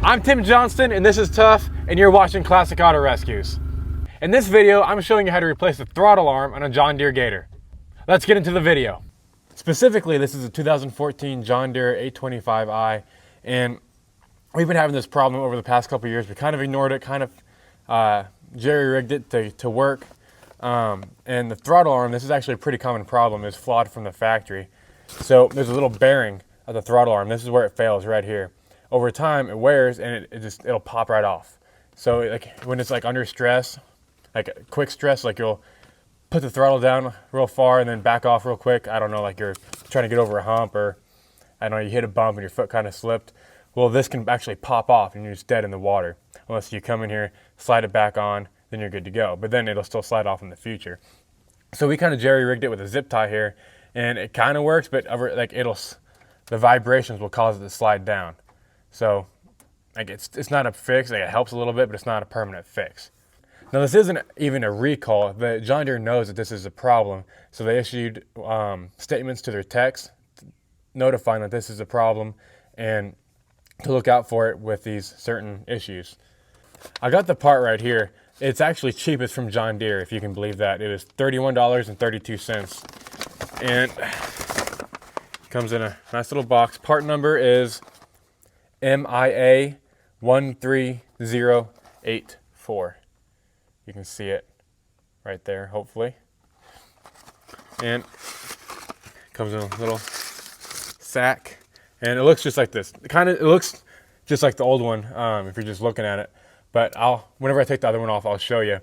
I'm Tim Johnston and this is Tough and you're watching Classic Auto Rescues. In this video, I'm showing you how to replace the throttle arm on a John Deere Gator. Let's get into the video. Specifically, this is a 2014 John Deere 825i, and we've been having this problem over the past couple years. We kind of ignored it, kind of jerry-rigged it to work. And the throttle arm, this is actually a pretty common problem, is flawed from the factory. So there's a little bearing of the throttle arm. This is where it fails, right here. Over time, it wears and it'll pop right off. So like when it's like under stress, like quick stress, like you'll put the throttle down real far and then back off real quick. I don't know, like you're trying to get over a hump, or I don't know, you hit a bump and your foot kind of slipped. Well, this can actually pop off and you're just dead in the water. Unless you come in here, slide it back on, then you're good to go. But then it'll still slide off in the future. So we kind of jerry-rigged it with a zip tie here, and it kind of works, but like the vibrations will cause it to slide down. So like it's not a fix. Like it helps a little bit, but it's not a permanent fix. Now this isn't even a recall. The John Deere knows that this is a problem, so they issued statements to their techs notifying that this is a problem and to look out for it with these certain issues. I got the part right here. It's actually cheapest from John Deere, if you can believe that. It was $31.32, and it comes in a nice little box. Part number is MIA 13084. You can see it right there, hopefully. And it comes in a little sack, and it looks just like this. It looks just like the old one if you're just looking at it. But whenever I take the other one off, I'll show you.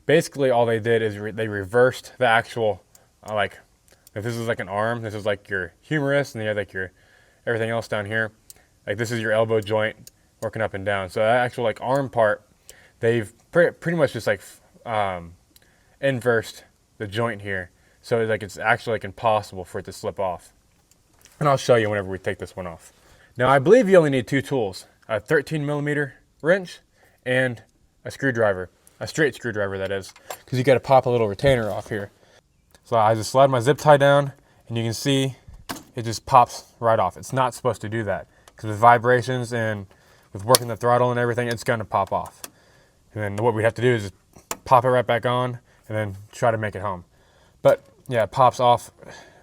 Basically, all they did is they reversed the actual, like, if this is like an arm, this is like your humerus, and then you have like your everything else down here. Like this is your elbow joint working up and down. So that actual like arm part, they've pretty much just like inversed the joint here. So like it's actually like impossible for it to slip off. And I'll show you whenever we take this one off. Now I believe you only need two tools, a 13mm wrench and a screwdriver, a straight screwdriver that is, because you got to pop a little retainer off here. So I just slide my zip tie down, and you can see it just pops right off. It's not supposed to do that, because with vibrations and with working the throttle and everything, it's going to pop off. And then what we have to do is just pop it right back on and then try to make it home. But yeah, it pops off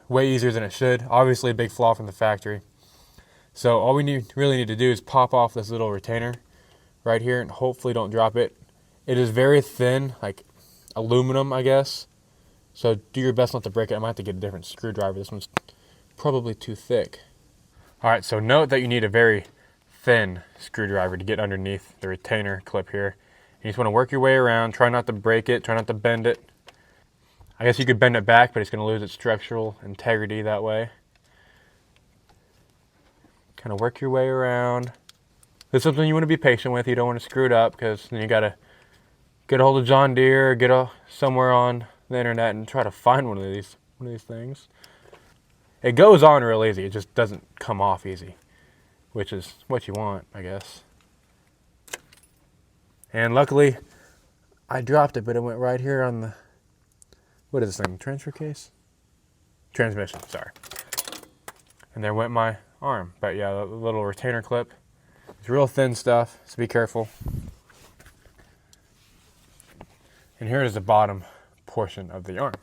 way easier than it should. Obviously a big flaw from the factory. So all we really need to do is pop off this little retainer right here, and hopefully don't drop it. It is very thin, like aluminum, I guess. So do your best not to break it. I might have to get a different screwdriver. This one's probably too thick. All right, so note that you need a very thin screwdriver to get underneath the retainer clip here. You just want to work your way around. Try not to break it. Try not to bend it. I guess you could bend it back, but it's going to lose its structural integrity that way. Kind of work your way around. This is something you want to be patient with. You don't want to screw it up, because then you got to get a hold of John Deere, get somewhere on the internet and try to find one of these things. It goes on real easy. It just doesn't come off easy, which is what you want, I guess. And luckily, I dropped it, but it went right here on the, what is this thing, transfer case? Transmission, sorry. And there went my arm. But yeah, the little retainer clip. It's real thin stuff, so be careful. And here is the bottom portion of the arm.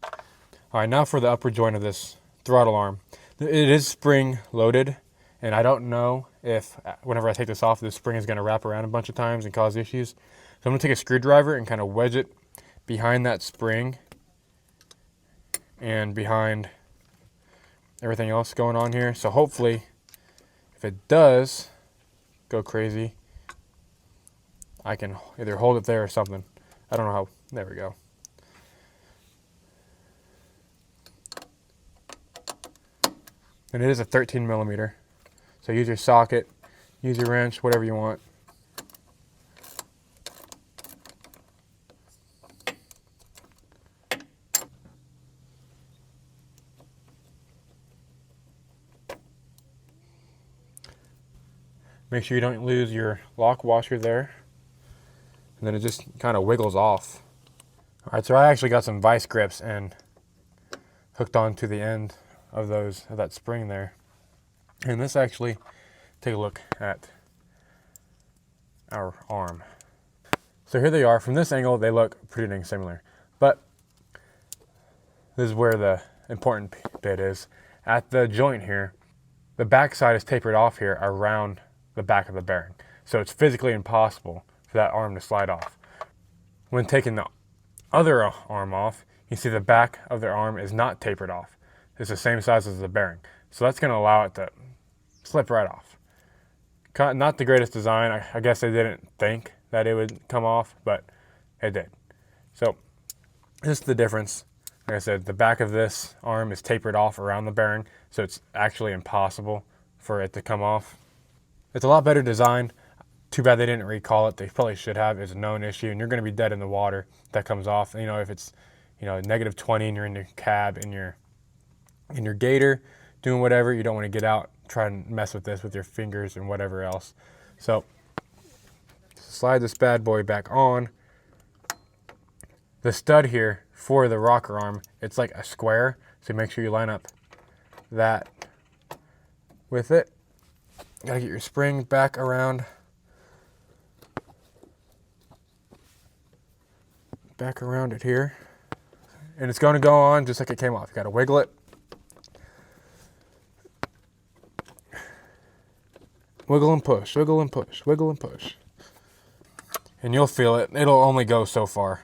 All right, now for the upper joint of this throttle arm. It is spring loaded, and I don't know if whenever I take this off, the spring is going to wrap around a bunch of times and cause issues. So I'm going to take a screwdriver and kind of wedge it behind that spring and behind everything else going on here. So hopefully, if it does go crazy, I can either hold it there or something. I don't know how. There we go. And it is a 13mm. So use your socket, use your wrench, whatever you want. Make sure you don't lose your lock washer there. And then it just kind of wiggles off. All right, so I actually got some vice grips and hooked onto the end of that spring there. And this actually, take a look at our arm. So here they are. From this angle, they look pretty dang similar. But this is where the important bit is. At the joint here, the back side is tapered off here around the back of the bearing. So it's physically impossible for that arm to slide off. When taking the other arm off, you see the back of their arm is not tapered off. It's the same size as the bearing. So that's going to allow it to slip right off. Not the greatest design. I guess they didn't think that it would come off, but it did. So this is the difference. Like I said, the back of this arm is tapered off around the bearing, so it's actually impossible for it to come off. It's a lot better design. Too bad they didn't recall it. They probably should have. It's a known issue, and you're going to be dead in the water if that comes off. You know, if it's, you know, -20 and you're in your cab in your Gator doing whatever, you don't want to get out, try and mess with this with your fingers and whatever else. So slide this bad boy back on. The stud here for the rocker arm, it's like a square, so make sure you line up that with it. Gotta get your spring back around it here, and it's going to go on just like it came off. You got to wiggle it, wiggle and push, wiggle and push, wiggle and push, and you'll feel it. It'll only go so far.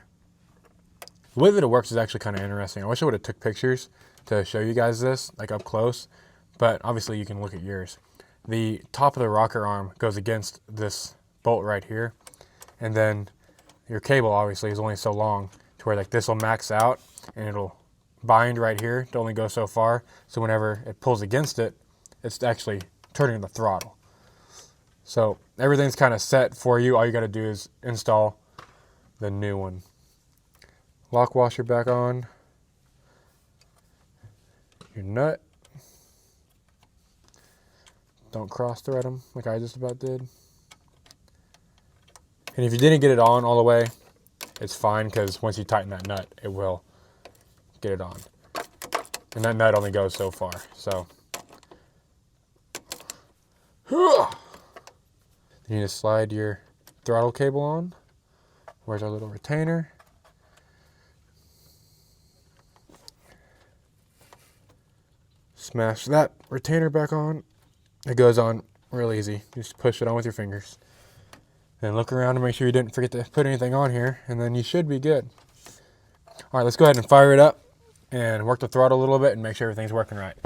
The way that it works is actually kind of interesting. I wish I would have took pictures to show you guys this, like up close, but obviously you can look at yours. The top of the rocker arm goes against this bolt right here, and then your cable obviously is only so long to where like this will max out and it'll bind right here to only go so far. So whenever it pulls against it, it's actually turning the throttle. So everything's kind of set for you. All you got to do is install the new one. Lock washer back on. Your nut. Don't cross thread them like I just about did. And if you didn't get it on all the way, it's fine, because once you tighten that nut, it will get it on. And that nut only goes so far. So you need to slide your throttle cable on. Where's our little retainer? Smash that retainer back on. It goes on real easy. Just push it on with your fingers. Then look around and make sure you didn't forget to put anything on here, and then you should be good. All right, let's go ahead and fire it up and work the throttle a little bit and make sure everything's working right.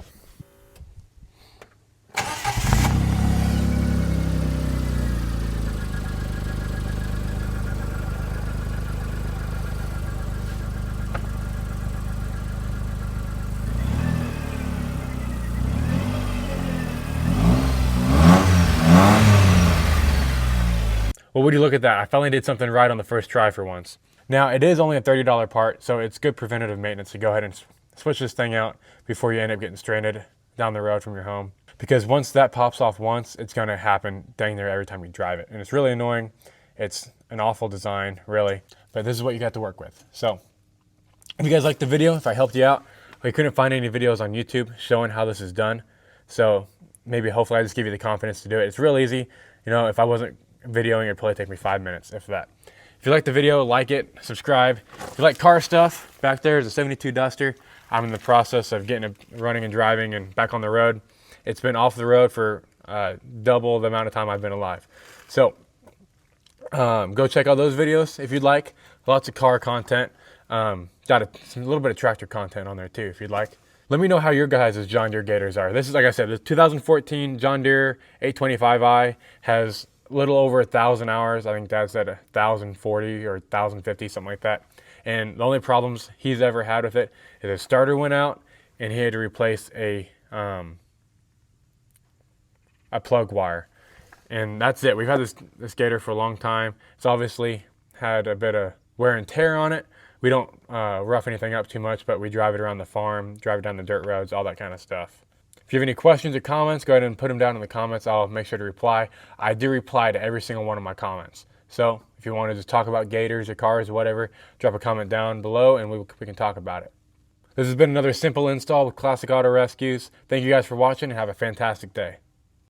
Well, would you look at that? I finally did something right on the first try for once. Now, it is only a $30 part, so it's good preventative maintenance to go ahead and switch this thing out before you end up getting stranded down the road from your home. Because once that pops off once, it's going to happen dang near every time you drive it. And it's really annoying. It's an awful design, really. But this is what you got to work with. So, if you guys liked the video, if I helped you out, we couldn't find any videos on YouTube showing how this is done. So, maybe hopefully I just give you the confidence to do it. It's real easy. You know, if I wasn't videoing, it'd probably take me 5 minutes, if that. If you like the video, like it, subscribe. If you like car stuff, back there is a 72 Duster. I'm in the process of getting it running and driving and back on the road. It's been off the road for double the amount of time I've been alive. So go check out those videos if you'd like. Lots of car content. Got a little bit of tractor content on there too, if you'd like. Let me know how your guys' John Deere Gators are. This is, like I said, the 2014 John Deere 825i has little over 1,000 hours. I think Dad said 1,040 or 1,050, something like that. And the only problems he's ever had with it is his starter went out and he had to replace a plug wire. And that's it. We've had this Gator for a long time. It's obviously had a bit of wear and tear on it. We don't rough anything up too much, but we drive it around the farm, drive it down the dirt roads, all that kind of stuff. If you have any questions or comments, go ahead and put them down in the comments. I'll make sure to reply. I do reply to every single one of my comments. So if you want to just talk about Gators or cars or whatever, drop a comment down below and we can talk about it. This has been another simple install with Classic Auto Rescues. Thank you guys for watching and have a fantastic day.